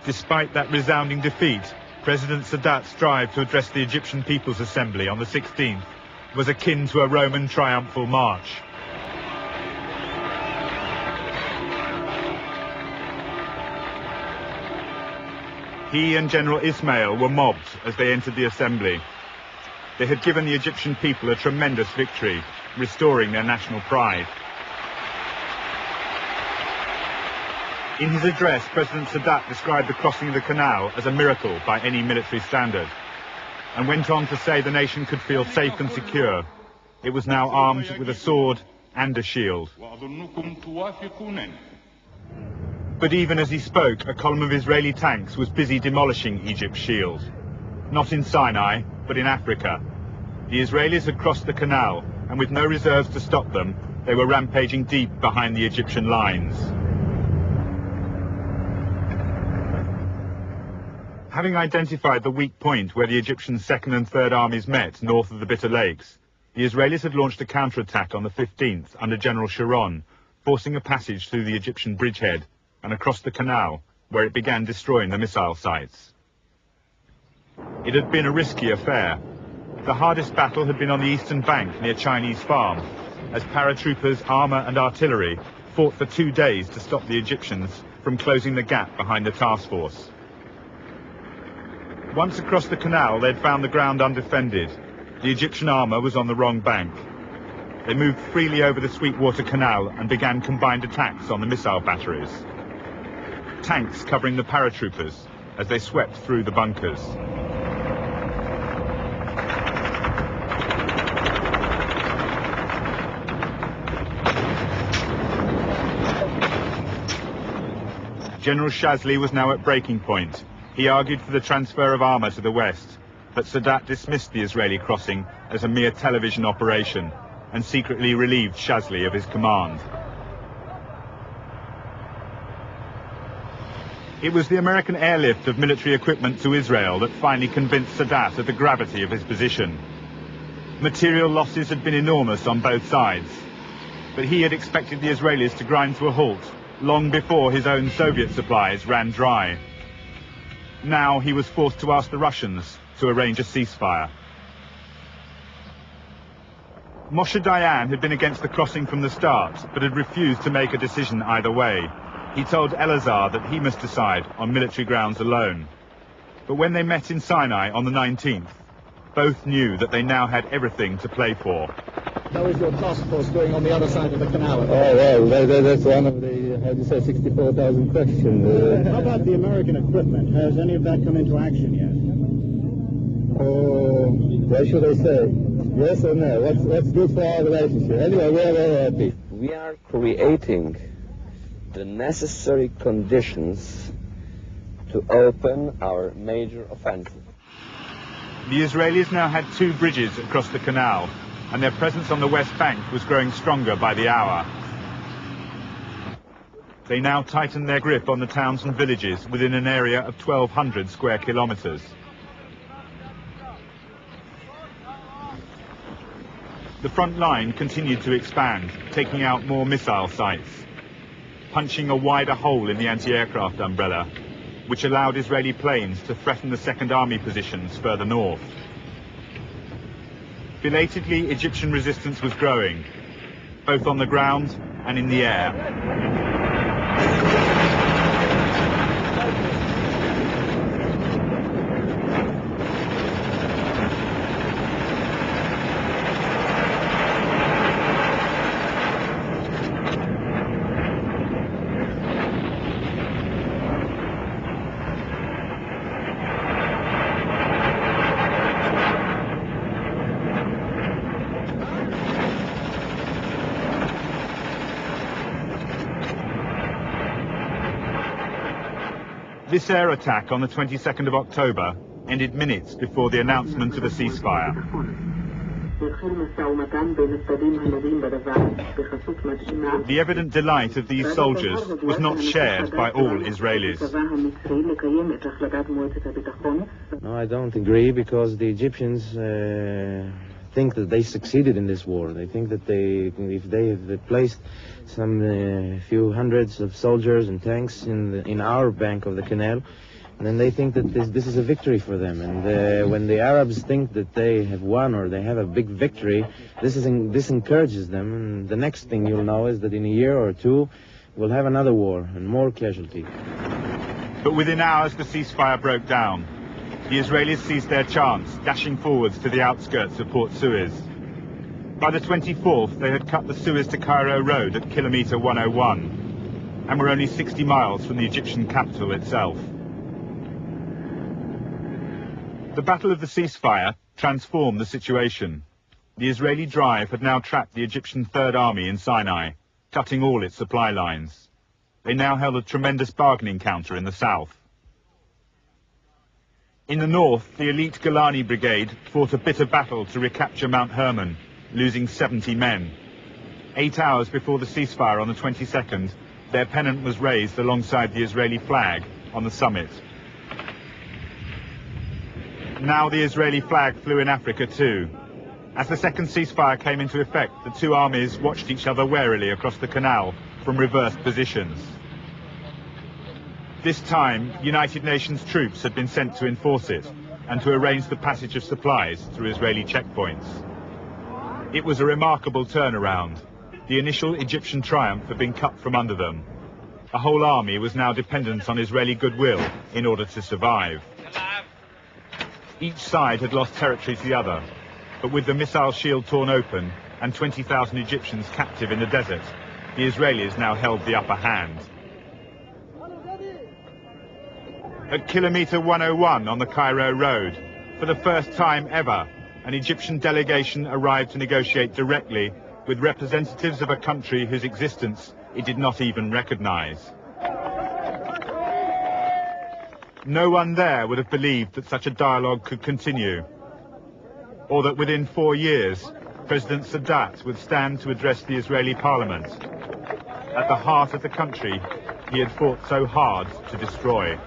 Despite that resounding defeat, President Sadat's drive to address the Egyptian People's Assembly on the 16th was akin to a Roman triumphal march. He and General Ismail were mobbed as they entered the assembly. They had given the Egyptian people a tremendous victory, restoring their national pride. In his address, President Sadat described the crossing of the canal as a miracle by any military standard, and went on to say the nation could feel safe and secure. It was now armed with a sword and a shield. But even as he spoke, a column of Israeli tanks was busy demolishing Egypt's shield. Not in Sinai, but in Africa. The Israelis had crossed the canal, and with no reserves to stop them, they were rampaging deep behind the Egyptian lines. Having identified the weak point where the Egyptian 2nd and 3rd armies met north of the Bitter Lakes, the Israelis had launched a counterattack on the 15th under General Sharon, forcing a passage through the Egyptian bridgehead and across the canal, where it began destroying the missile sites. It had been a risky affair. The hardest battle had been on the eastern bank near Chinese Farm, as paratroopers, armour and artillery fought for 2 days to stop the Egyptians from closing the gap behind the task force. Once across the canal, they'd found the ground undefended. The Egyptian armour was on the wrong bank. They moved freely over the Sweetwater Canal and began combined attacks on the missile batteries. Tanks covering the paratroopers as they swept through the bunkers. General Shazli was now at breaking point. He argued for the transfer of armour to the west, but Sadat dismissed the Israeli crossing as a mere television operation and secretly relieved Shazli of his command. It was the American airlift of military equipment to Israel that finally convinced Sadat of the gravity of his position. Material losses had been enormous on both sides, but he had expected the Israelis to grind to a halt long before his own Soviet supplies ran dry. Now he was forced to ask the Russians to arrange a ceasefire. Moshe Dayan had been against the crossing from the start, but had refused to make a decision either way. He told Elazar that he must decide on military grounds alone. But when they met in Sinai on the 19th, both knew that they now had everything to play for. How is your task force doing on the other side of the canal? Oh, well, that's one of the, how do you say, 64,000 questions. How about the American equipment? Has any of that come into action yet? Oh, what should I say? Yes or no? What's good for our relationship? Anyway, we're very happy. We are creating the necessary conditions to open our major offensive. The Israelis now had 2 bridges across the canal, and their presence on the west bank was growing stronger by the hour. They now tightened their grip on the towns and villages within an area of 1,200 square kilometers. The front line continued to expand, taking out more missile sites, punching a wider hole in the anti-aircraft umbrella, which allowed Israeli planes to threaten the 2nd Army positions further north. Belatedly, Egyptian resistance was growing, both on the ground and in the air. This air attack on the 22nd of October ended minutes before the announcement of a ceasefire. The evident delight of these soldiers was not shared by all Israelis. No, I don't agree, because the Egyptians think that they succeeded in this war. They think that if they have placed some few hundreds of soldiers and tanks in our bank of the canal, then they think that this is a victory for them. And when the Arabs think that they have won or they have a big victory, this encourages them. And the next thing you'll know is that in a year or two, we'll have another war and more casualties. But within hours, the ceasefire broke down. The Israelis seized their chance, dashing forwards to the outskirts of Port Suez. By the 24th, they had cut the Suez to Cairo road at kilometre 101, and were only 60 miles from the Egyptian capital itself. The Battle of the Ceasefire transformed the situation. The Israeli drive had now trapped the Egyptian Third Army in Sinai, cutting all its supply lines. They now held a tremendous bargaining counter in the south. In the north, the elite Golani Brigade fought a bitter battle to recapture Mount Hermon, losing 70 men. 8 hours before the ceasefire on the 22nd, their pennant was raised alongside the Israeli flag on the summit. Now the Israeli flag flew in Africa too. As the second ceasefire came into effect, the two armies watched each other warily across the canal from reversed positions. This time, United Nations troops had been sent to enforce it and to arrange the passage of supplies through Israeli checkpoints. It was a remarkable turnaround. The initial Egyptian triumph had been cut from under them. A whole army was now dependent on Israeli goodwill in order to survive. Each side had lost territory to the other, but with the missile shield torn open and 20,000 Egyptians captive in the desert, the Israelis now held the upper hand. At kilometre 101 on the Cairo road, for the first time ever, an Egyptian delegation arrived to negotiate directly with representatives of a country whose existence it did not even recognize. No one there would have believed that such a dialogue could continue, or that within 4 years, President Sadat would stand to address the Israeli parliament, at the heart of the country he had fought so hard to destroy.